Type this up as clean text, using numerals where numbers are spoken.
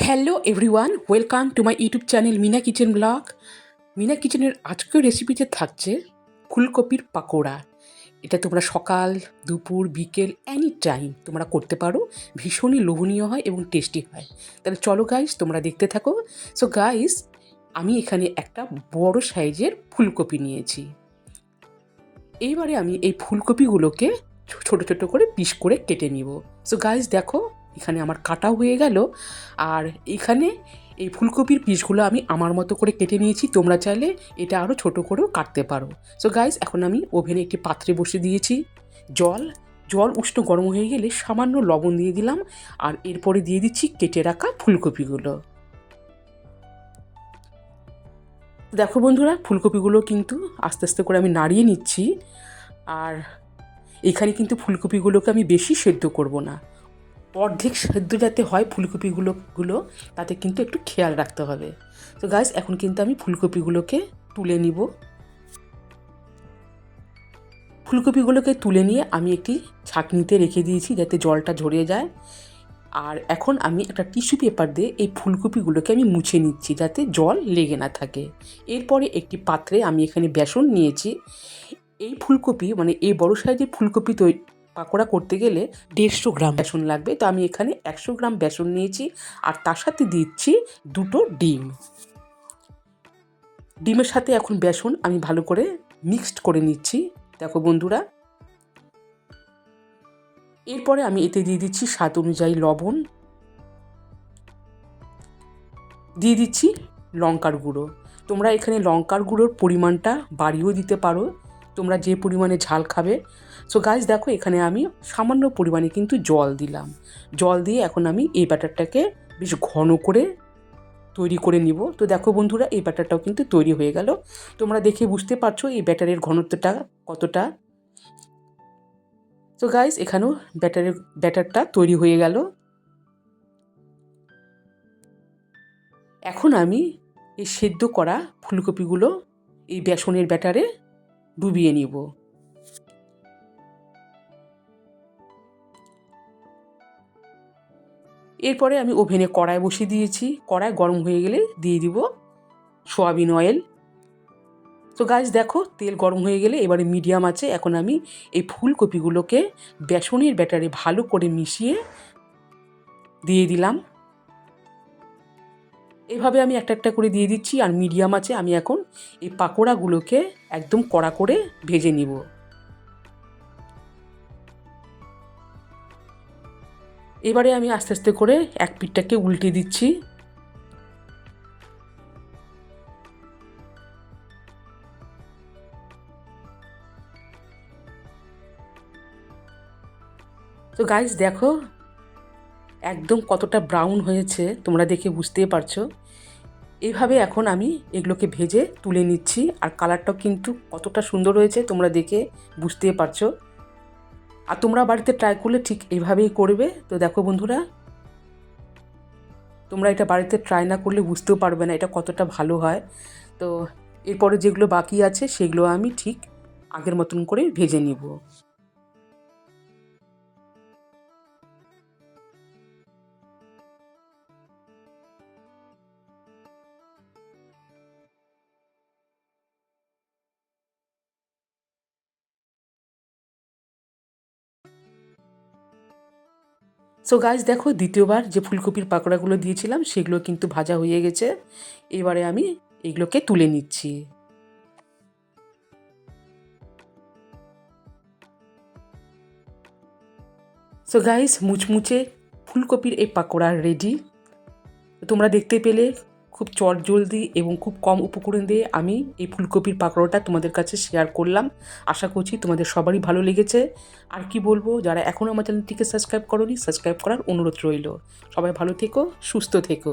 Hello everyone, welcome to my YouTube channel Meena kitchen blog. Meena কিচেনের আজকের রেসিপিতে থাকছে ফুলকপির পাকোড়া। এটা তোমরা সকাল, দুপুর, বিকেল এনি টাইম তোমরা করতে পারো। ভীষণই লোভনীয় হয় এবং টেস্টি হয়। তাহলে চলো গাইস, তোমরা দেখতে থাকো। সো গাইস, আমি এখানে একটা বড় সাইজের ফুলকপি নিয়েছি। এইবারে আমি এই ফুলকপিগুলোকে ছোট ছোট করে পিস করে কেটে নিব। সো গাইস দেখো, এখানে আমার কাটা হয়ে গেল। আর এখানে এই ফুলকপির পিসগুলো আমি আমার মতো করে কেটে নিয়েছি। তোমরা চাইলে এটা আরও ছোট করেও কাটতে পারো। সো গাইস, এখন আমি ওভেনে একটি পাত্রে বসে দিয়েছি জল উষ্ণ গরম হয়ে গেলে সামান্য লবণ দিয়ে দিলাম। আর এরপরে দিয়ে দিচ্ছি কেটে রাখা ফুলকপিগুলো। দেখো বন্ধুরা, ফুলকপিগুলো কিন্তু আস্তে আস্তে করে আমি নাড়িয়ে নিচ্ছি। আর এখানে কিন্তু ফুলকপিগুলোকে আমি বেশি সেদ্ধ করব না, অর্ধেক সেদ্ধ যাতে হয় ফুলকপিগুলো তাতে কিন্তু একটু খেয়াল রাখতে হবে। তো গাইস, এখন কিন্তু আমি ফুলকপিগুলোকে তুলে নিব। ফুলকপিগুলোকে তুলে নিয়ে আমি একটি ছাঁকনিতে রেখে দিয়েছি যাতে জলটা ঝরে যায়। আর এখন আমি একটা টিস্যু পেপার দিয়ে এই ফুলকপিগুলোকে আমি মুছে নিচ্ছি যাতে জল লেগে না থাকে। এরপরে একটি পাত্রে আমি এখানে বেসন নিয়েছি। এই ফুলকপি মানে এই বড় সাইজের ফুলকপি পাকোড়া করতে গেলে 150 গ্রাম বেসন লাগবে। তো আমি এখানে 100 গ্রাম বেসন নিয়েছি। আর তার সাথে দিচ্ছি 2টো ডিম। ডিমের সাথে এখন বেসন আমি ভালো করে মিক্সড করে নিচ্ছি। দেখো বন্ধুরা, এরপরে আমি এতে দিয়ে দিচ্ছি স্বাদ অনুযায়ী লবণ, দিয়ে দিচ্ছি লঙ্কার গুঁড়ো। তোমরা এখানে লঙ্কার গুঁড়োর পরিমাণটা বাড়িয়েও দিতে পারো, তোমরা যে পরিমাণে ঝাল খাবে। সো গাইস দেখো, এখানে আমি সামান্য পরিমাণে কিন্তু জল দিলাম। জল দিয়ে এখন আমি এই ব্যাটারটাকে বেশ ঘন করে তৈরি করে নিব। তো দেখো বন্ধুরা, এই ব্যাটারটাও কিন্তু তৈরি হয়ে গেল। তোমরা দেখে বুঝতে পারছো এই ব্যাটারের ঘনত্বটা কতটা। তো গাইস, এখানেও ব্যাটারটা তৈরি হয়ে গেল। এখন আমি এই সেদ্ধ করা ফুলকপিগুলো এই বেসনের ব্যাটারে ডুবিয়ে নিব। এরপরে আমি ওভেনে কড়াই বসিয়ে দিয়েছি। কড়াই গরম হয়ে গেলে দিয়ে দিব সয়াবিন অয়েল। তো গাইস দেখো, তেল গরম হয়ে গেলে এবারে মিডিয়াম আছে এখন আমি এই ফুলকপিগুলোকে বেসনের ব্যাটারে ভালো করে মিশিয়ে দিয়ে দিলাম। এভাবে আমি একটা একটা করে দিয়ে দিচ্ছি। আর মিডিয়াম আছে আমি এখন এই পাকোড়াগুলোকে একদম কড়া করে ভেজে নিব। এবারে আমি আস্তে আস্তে করে এক পিঠটাকে উল্টে দিচ্ছি। তো গাইস দেখো, একদম কতটা ব্রাউন হয়েছে তোমরা দেখে বুঝতেই পারছো। এইভাবে এখন আমি এগুলোকে ভেজে তুলে নিচ্ছি। আর কালারটাও কিন্তু কতটা সুন্দর হয়েছে তোমরা দেখে বুঝতেই পারছো। আর তোমরা বাড়িতে ট্রাই করলে ঠিক এইভাবেই করবে। তো দেখো বন্ধুরা, তোমরা এটা বাড়িতে ট্রাই না করলে বুঝতেও পারবে না এটা কতটা ভালো হয়। তো এরপরে যেগুলো বাকি আছে সেগুলো আমি ঠিক আগের মতন করে ভেজে নিব। সো গাইস দেখো, দ্বিতীয়বার যে ফুলকপির পাকোড়াগুলো দিয়েছিলাম সেগুলো কিন্তু ভাজা হয়ে গেছে। এবারে আমি এগুলোকে তুলে নিচ্ছি। সো গাইস, মুচমুচে ফুলকপির এই পাকোড়া রেডি। তোমরা দেখতে পেলে খুব চটজলদি এবং খুব কম উপকরণ দিয়ে আমি এই ফুলকপির পাকোড়াটা তোমাদের কাছে শেয়ার করলাম। আশা করছি তোমাদের সবারই ভালো লেগেছে। আর কি বলবো, যারা এখনও আমার চ্যানেলটিকে সাবস্ক্রাইব করোনি, সাবস্ক্রাইব করার অনুরোধ রইল। সবাই ভালো থেকো, সুস্থ থেকো।